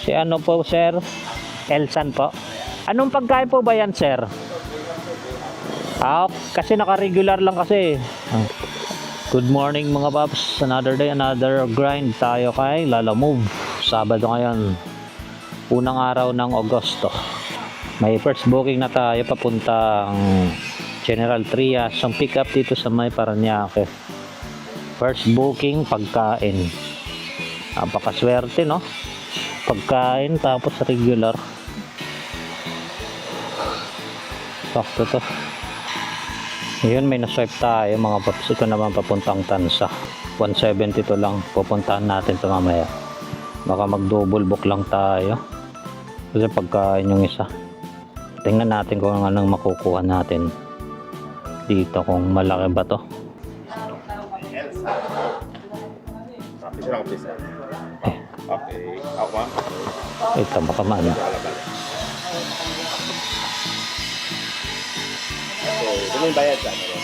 Si ano po, sir? Elsan po. Anong pagkain po ba yan, sir? Kasi naka-regular lang kasi. Good morning mga paps. Another day, another grind tayo kay Lala Move. Sabado ngayon. Unang araw ng Agosto. May first booking na tayo papuntang General Trias. Ang pick up dito sa may Paranaque. First booking, pagkain. Napakaswerte, no? Pagkain tapos regular. Sakto to. Ngayon may na-swipe tayo mga paps. Ito naman papuntang Tansa. 172 lang. Pupuntahan natin ito mamaya. Baka mag-double book lang tayo. Kasi pagkain yung isa. Tingnan natin kung anong makukuha natin. Dito kung malaki ba to. Okay. Ako. Ito baka man. Ito yung bayad sa ano.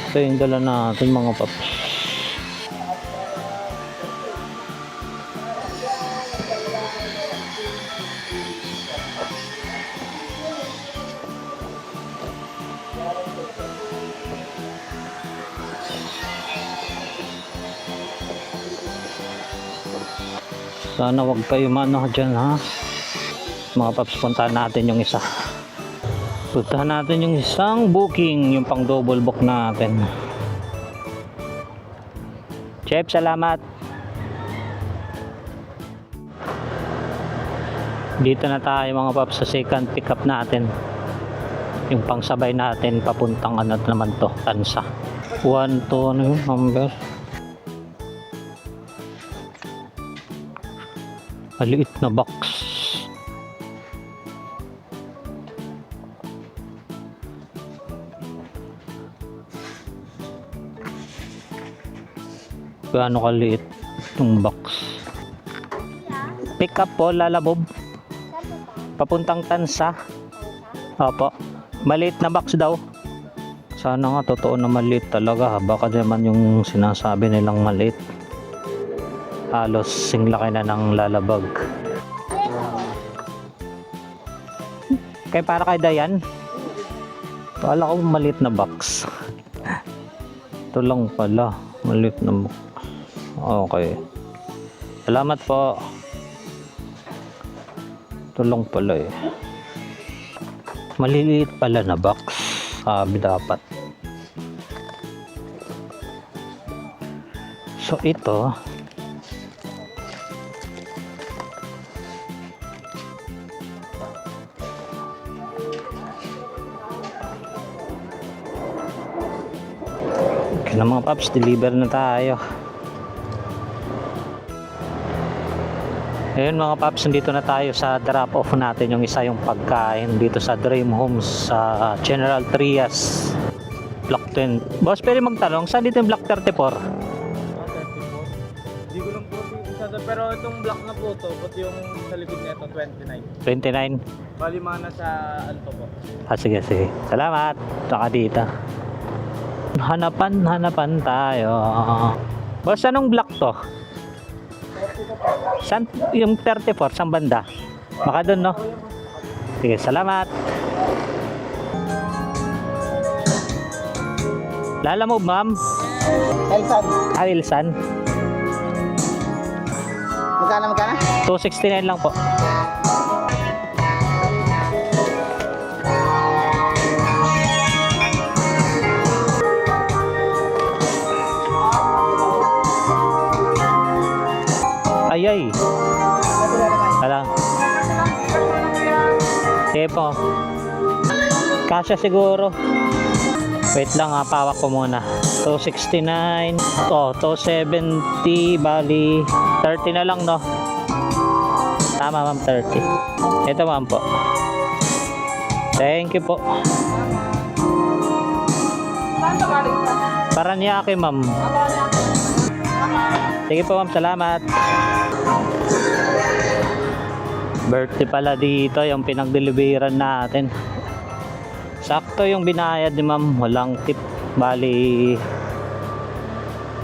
Ito yung dala natin mga paps. Sana wag kayo mano dyan ha. Mga paps, puntahan natin yung isa. Puntahan natin yung isang booking. Yung pang double book natin. Chef, salamat. Dito na tayo mga paps sa second pick up natin. Yung pang sabay natin papuntang ano naman to, Tansa. 1, 2, ano yung number? Maliit na box. Gaano kaliit itong box? Pick up po, Lala Bob. Papuntang Tansa. Opo. Maliit na box daw. Sana nga totoo na maliit talaga. Baka naman yung sinasabi nilang maliit. Halos singlaki na ng lalabag. Kaya para kay Dayan. Kala ko maliit na box. Ito lang pala. Maliit na box. Okay. Salamat po. Ito lang pala eh. Maliliit pala na box. Sabi dapat. So ito. Okay na mga paps, deliver na tayo. Ayun mga paps, nandito na tayo sa drop off natin yung isa yung pagkain dito sa Dream Homes sa General Trias Block 10. Boss, pwede magtanong, saan dito yung Block 34? Hindi ko lang po isa pero itong block na po to, pati yung sa likod nito 29. 29? Bali mga nasa ano po. Sige. Salamat. Saka dito. Hanapan tayo. Boss, anong block to? San, yung 34, saan banda? Baka doon, no? Sige, salamat. Lala Move, ma'am. Elsan. Wilson. Magkano? 269 lang po. Ay. Alam. Sige po. Kasya siguro. Wait lang ha, pawak ko muna. 269. 270. Bali 30 na lang, no? Tama ma'am, 30. Ito ma'am po. Thank you po. Paranaque ma'am. Sige po ma'am, salamat. Birthday pala dito yung pinag-deliveran natin. Sakto yung binayad ni ma'am, walang tip. Bali,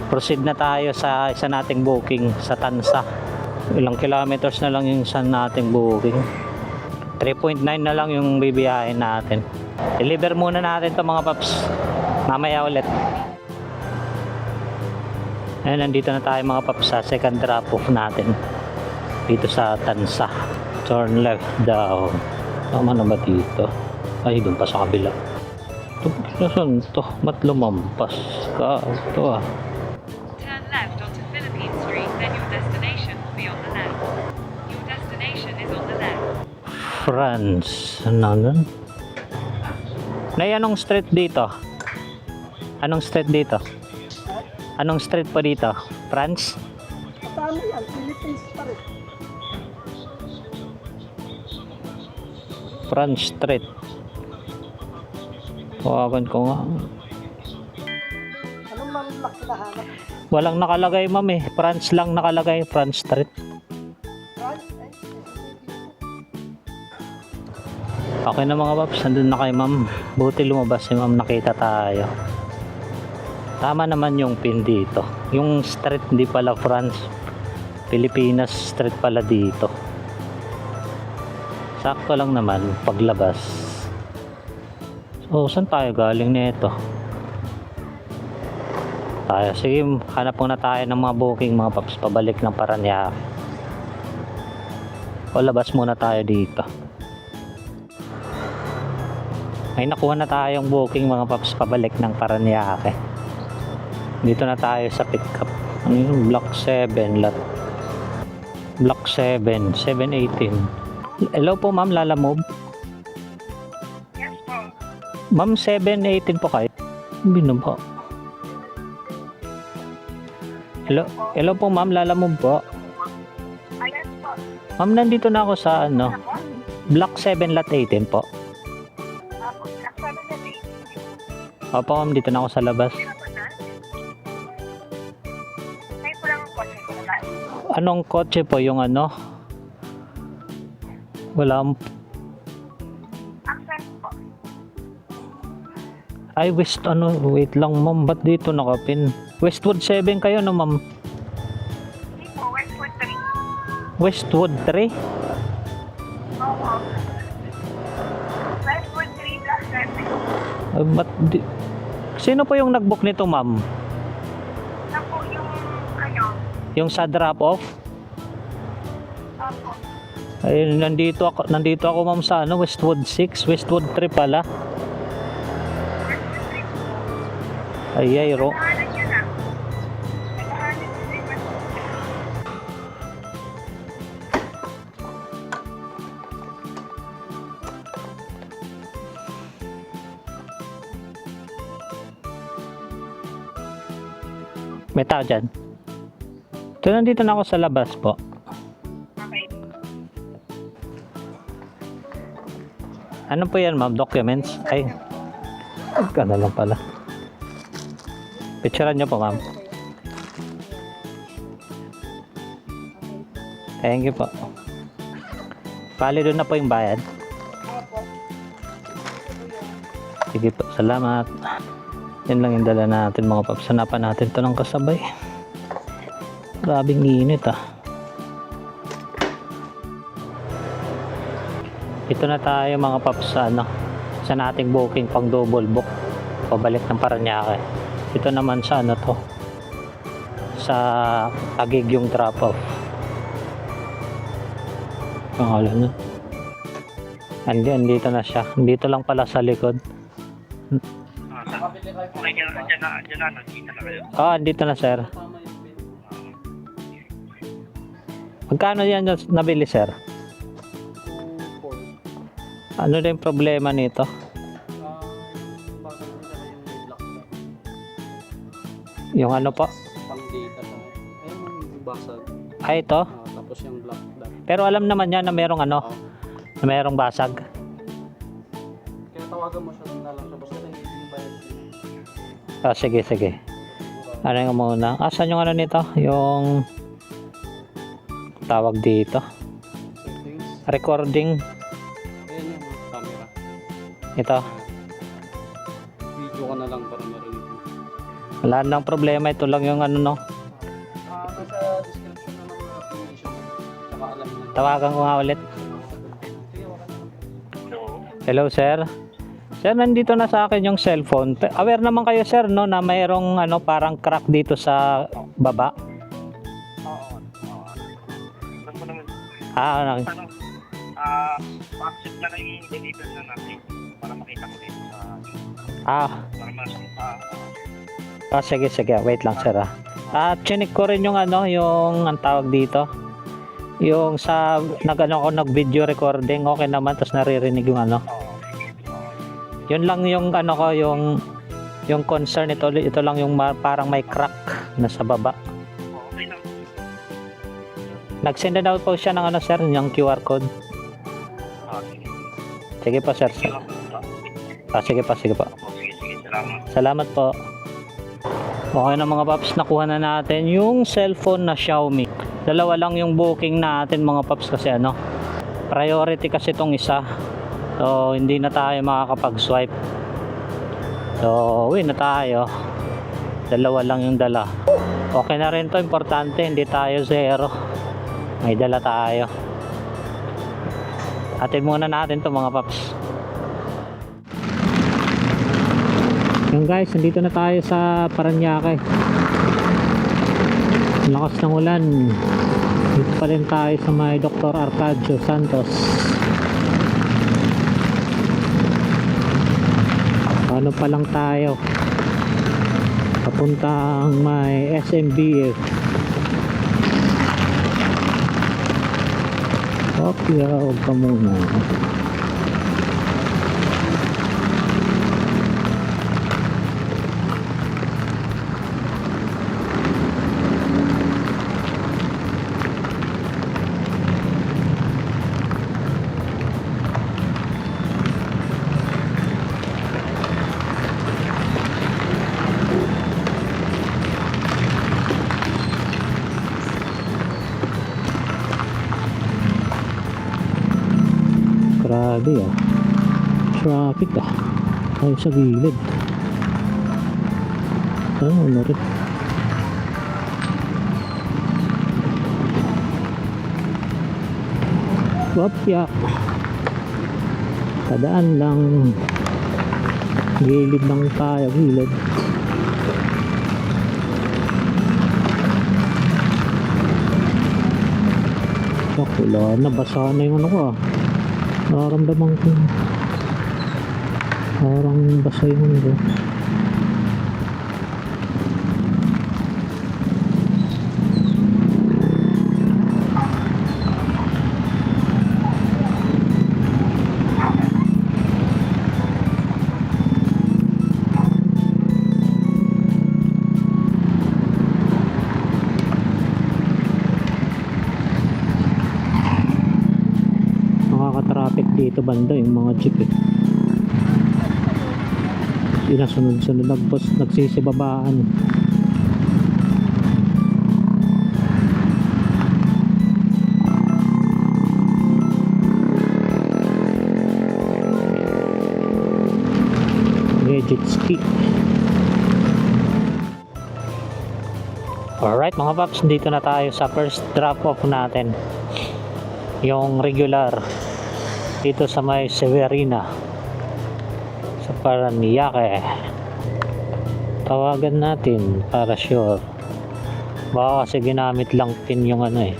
proceed na tayo sa isa nating booking sa Tansa. Ilang kilometers na lang yung isa nating booking. 3.9 na lang yung bibiyahin natin. Deliver muna natin to mga paps. Mamaya ulit. Ayun, nandito na tayo mga paps sa second drop off natin. Dito sa Tansa. Turn left daw. Tama na ba dito? Ay, doon pa sa kabila. Ito, saan to? Ba't lumampas ka? Ito ah. Turn left onto Philippine Street, then your destination will be on the left. Your destination is on the left. France. Ano nun? Nay, anong street dito? Anong street dito? Anong street pa dito? France? Paano yan? Philippines pa rin. France Street. Tawagan ko nga. Anong mamlak hinahanap? Walang nakalagay ma'am eh. France lang nakalagay. France Street. Okay na mga paps. Nandun na kay ma'am. Buti lumabas si ma'am. Nakita tayo. Tama naman yung pin dito. Yung street hindi pala France. Pilipinas Street pala dito. Sakto lang naman paglabas. So, saan tayo galing nito? Tayo, sige, hanap muna tayo ng mga booking mga paps, pabalik ng Parañaque. O, labas muna tayo dito. May nakuha na tayong booking mga paps, pabalik ng Parañaque. Dito na tayo sa pick up. Ano yun? Block 7 lot. Block 7, 718. Hello po ma'am, Lala Move. Yes po. Ma'am, 718 po kayo. Binaba. Hello po ma'am, Lala Move po. Yes po. Ma'am, nandito na ako sa ano, Block 7 lot 18 po. Tapos, nakasama na din. Opo ma'am, dito na ako sa labas. May kulang ang kotse ko na. Anong kotse po yung ano? Wala. Access po. Ay, wait lang ma'am, ba't dito nakapin? Westwood 7 kayo no ma'am? Hindi po, Westwood 3. Westwood 3? Oo. Westwood 3 plus 7. Ay, ba't sino po yung nag-book nito ma'am? Na po yung, ano, Yung sa drop off? opo. Ay, nandito ako ma'am sa ano, Westwood 6, Westwood 3 pala. Westwood 3 po. Ay, Nakahanan nyo na. Nakahanan nyo na yung Westwood 3. may tao dyan. So, nandito na ako sa labas po. Okay. Ano po yan ma'am? Documents? Ay, ganda lang pala. Picturean nyo po ma'am. Thank you po. Bali doon na po yung bayad. Sige po, salamat. Yan lang yung dala natin mga paps. Hanapan natin to ng kasabay. Grabing init ah. Ito na tayo mga paps sa ano, sa nating booking pang double book. Pabalik ng Parañaque. Ito naman sa ano to. Sa Taguig yung drop off. Pangalan nun. Andito na siya. Andito lang pala sa likod. Andito na sir. Magkano yan yung nabili sir? Ano na yung problema nito? Yung ano po? Pang data sa yung basag. Ay ito? Tapos yung black dot. Pero alam naman niya na merong ano? Na merong basag. Kaya tawagan mo siya na lang siya. Basta hindi yung bayad. Sige, sige. Ano yung muna? Asan yung ano nito? Yung tawag dito? Settings. Recording. Ayan yung camera. Ito. Video ka na lang para marinig mo. Wala nang problema, ito lang yung ano, no. Nasa description na ng application. Saka alam na. Tawagan ko nga ulit. Hello, sir. Sir, nandito na sa akin yung cellphone. Aware naman kayo, sir, no, na mayroong ano, parang crack dito sa baba. Oo. Alam mo naman. Ah, ano? Pa-accept na lang yung deliver na natin para makita ko dito sa para Sige, sige. Wait lang, sir, ah. At chinik ko rin yung ano, yung ang tawag dito. Yung sa nag-video recording, okay naman, tapos naririnig yung ano. Yun lang yung ano ko, yung concern ito lang yung parang may crack na sa baba. okay lang. Nag-send na daw po siya ng ano, sir, yung QR code. Sige. Sige po, sir. Sige. Sige po, sige po. Sige, salamat. Salamat po. Okay na mga paps, nakuha na natin yung cellphone na Xiaomi. Dalawa lang yung booking natin mga paps kasi ano, priority kasi itong isa. So hindi na tayo makakapag-swipe. So uwi na tayo. Dalawa lang yung dala. Okay na rin to, importante hindi tayo zero. May dala tayo. Atin muna natin to mga paps. Yung guys, nandito na tayo sa Paranaque. Lakas ng ulan. Dito pa rin tayo sa may Dr. Arcadio Santos. Ano pa lang tayo, papuntang may SMBF. Okay, huwag ka muna. Grabe ah, traffic ah, tayo sa gilid. Ano rin, wapya, padaan lang, gilid lang tayo, gilid. Wala na, basa na yung ano ko ah. Nararamdaman ko parang basa yung ano. Nakaka-traffic dito banda yung mga jeep eh. Inasunod-sunod nagsisibabaan. Jet ski. Alright mga paps, dito na tayo sa first drop off natin, yung regular dito sa may Severina sa Paranaque. Tawagan natin para sure, baka kasi ginamit lang pin yung ano eh.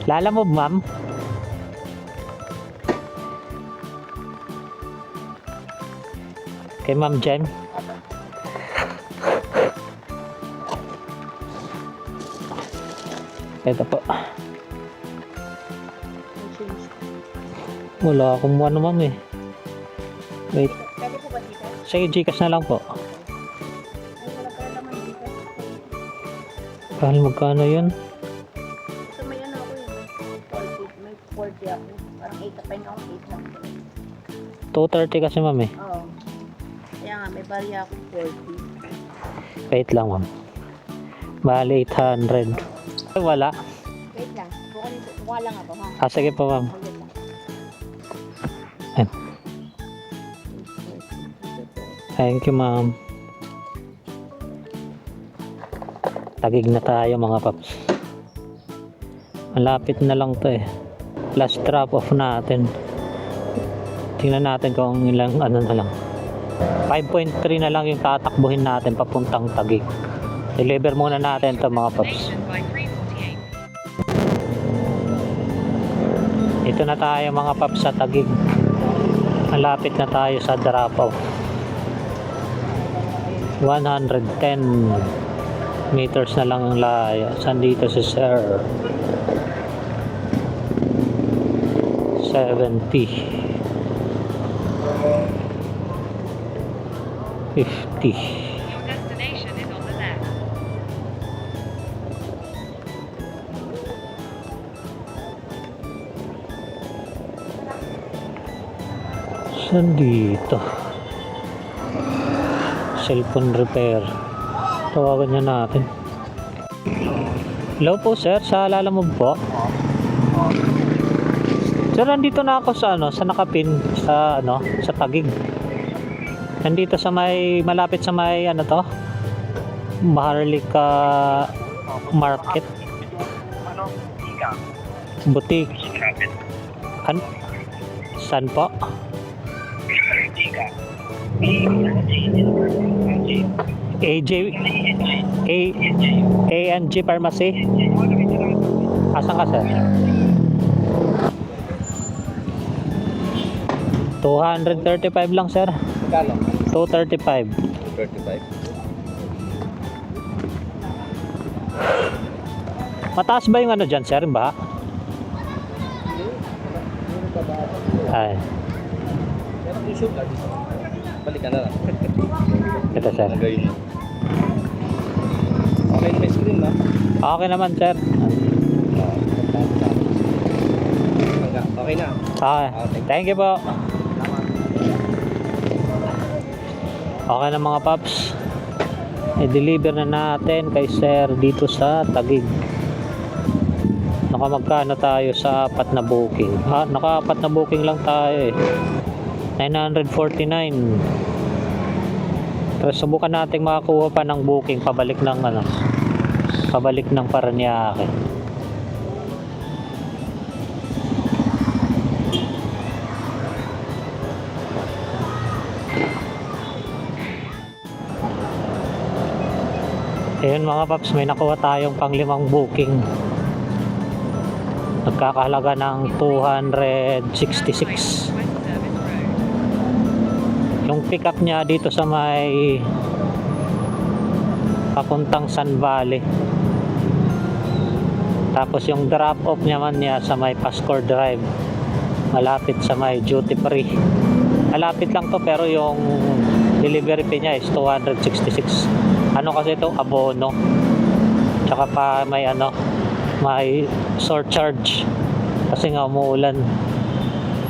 Lalamove ma'am. Kay Ma'am Jen. Ito po. Wala akong ano ma'am eh. Wait. Pwede po ba dito? Sige, Gcash na lang po. Ay, wala pala naman dito. Kahal magkano yun? So may ano ako yun. May 40 ako. Parang 8 pa yun ako. 8 lang. 230 kasi ma'am eh. Oo. Kaya nga, may barya ako 40. Wait lang ma'am. Bali 800. Ay, wala. Wait lang. Buka lang ako, ha? Sige po, ma'am. Ulit lang. Ayan. Thank you, ma'am. Tagig na tayo mga paps. Malapit na lang to eh. Last drop off natin. Tingnan natin kung ilang ano na lang. 5.3 na lang yung tatakbuhin natin papuntang Taguig. Deliver muna natin to mga paps. Destination by 3:48. Ito na tayo mga paps sa Taguig. Malapit na tayo sa drop off. 110 meters na lang yung layo. Saan dito si Sir? 70 50. Your destination is on the left. Saan dito? Cellphone repair. Tawagan niya natin. Hello po sir, sa Lalamove po. Sir, nandito na ako sa sa nakapin sa sa Taguig. Nandito sa may malapit sa may Maharlika Market, Ano? Ika. Boutique. Traffic. Saan po? Ika. AJ A&G Pharmacy. Asan ka sir? 235 lang sir. Kalo? 235. 35. Mataas ba yung dyan sir? Ba? Ay, Pero kung sugar, balik ka na lang. ito sir. Gawin mo. Okay, may screen na. Okay naman sir. Okay na. Okay. Thank you po. Okay na mga paps. I-deliver na natin kay sir dito sa Taguig. Nakamagkano tayo sa 4 na booking? Naka-4 na booking lang tayo eh. 949. Pero subukan natin makakuha pa ng booking pabalik ng pabalik ng Paranaque. Ayun mga paps, may nakuha tayong pang-5 booking. Nagkakahalaga ng 266. West Service Road. Yung pick up niya dito sa may papuntang San Valley. Tapos yung drop off naman niya sa may Pascor Drive. Malapit sa may duty free. Malapit lang to pero yung delivery fee niya is 266. Ano kasi ito? Abono. Tsaka pa may may surcharge. Kasi nga umuulan.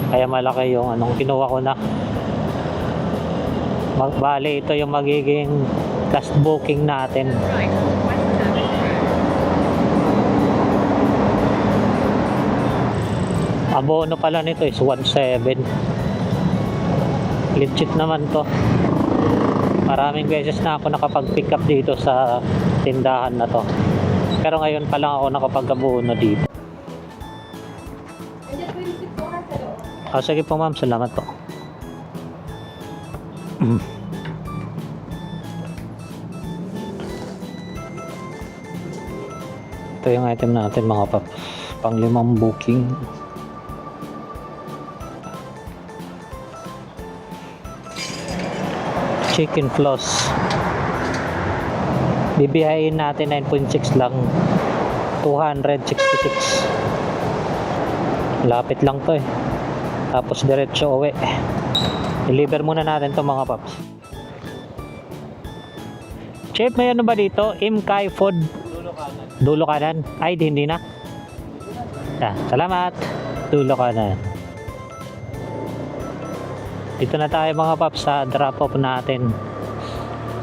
Kaya malaki yung kinuha ko na. Bali ito yung magiging last booking natin. Right, West Service Road. Abono pala nito is 1.7. Legit naman to. Maraming beses na ako nakapag-pick up dito sa tindahan na to. Pero ngayon pa lang ako nakapag-abono dito. Sige po ma'am, salamat po. Ito yung item natin mga paps. Pang-5 booking. Chicken floss. Bibihayin natin 9.6 lang. 266. Lapit lang to eh. Tapos diretso uwi. Deliver muna natin to mga paps. Chef, may ba dito? Imkai Food. Dulo kanan. Ay, hindi na. Salamat. Dulo kanan. Dito na tayo mga paps sa drop off natin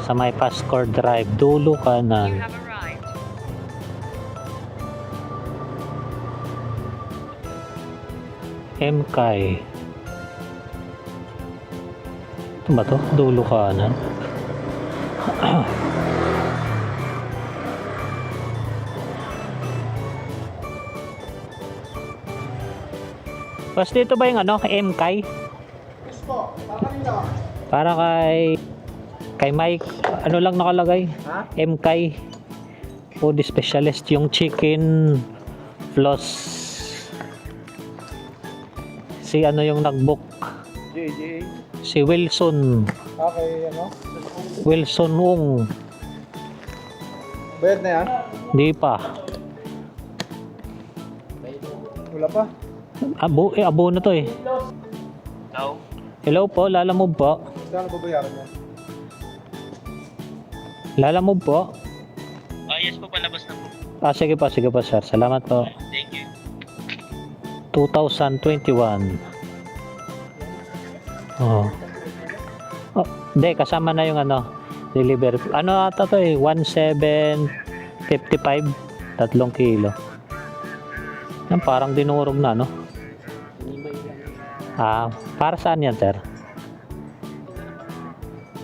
sa may Pascor Drive. Dulo You kanan. have arrived. MKay. Ito ba to? Dulo kanan. Basta dito ba yung ano, MKay? Yes po, kanina. Para kay Mike, ano lang nakalagay? Ha? MKay. Food specialist yung chicken plus si ano yung nagbook, JJ. si Wilson Okay, ano? Wilson Ung. Bayad na yan? Di pa. Wala pa. Abo na to eh. No? Hello po, Lalamove po. Saan ba bayaran yan? Lalamove po. Yes po, palabas na po. Sige po sir. Salamat po. Thank you. 2021. Oh. Hindi, kasama na yung ano, delivery. Ano ata to eh, 1755, 3 kilo. Yan, parang dinurog na, no? Para saan yan, sir?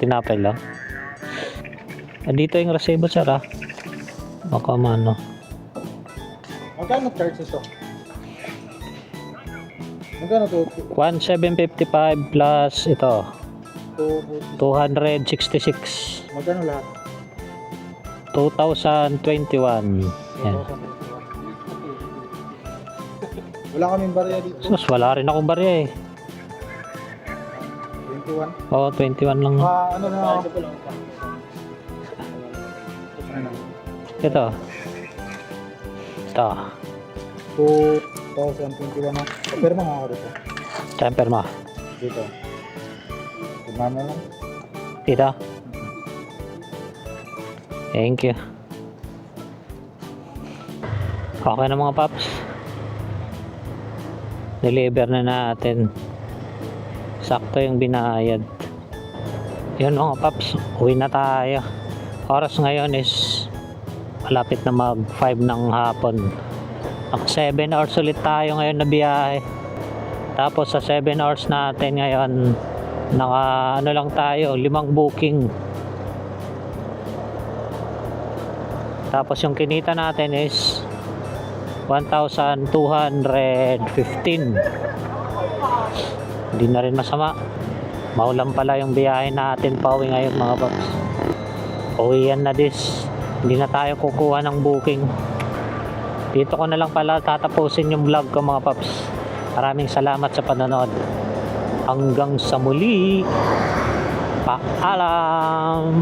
Tinapay lang. Dito yung resibo, sir, ah. Baka mano. Magkano charge ito? Magkano to? 1755 plus ito, 240. 266. Magkano lahat? 2021. Yan. Wala kaming barya dito. Sus, wala rin akong barya eh. 21. Oo, 21 lang. Ano na ako? Ito. Ito. 2021 na. Pero mga ako dito. Temper mo. Dito. Gumana lang. Dito. Thank you. Okay na mga paps. Deliver na natin. Sakto yung binayad. Yun mga paps. Uwi na tayo. Oras ngayon is malapit na mag 5 ng hapon. Mag 7 hours ulit tayo ngayon na biyahe. Tapos sa 7 hours natin ngayon, naka ano lang tayo, 5 booking. Tapos yung kinita natin is 1,215. Hindi na rin masama. Maulan pala yung biyahe natin pauwi ngayon mga paps. Uwian na this. Hindi na tayo kukuha ng booking. Dito ko na lang pala tatapusin yung vlog ko mga paps. Maraming salamat sa panonood. Hanggang sa muli. Paalam.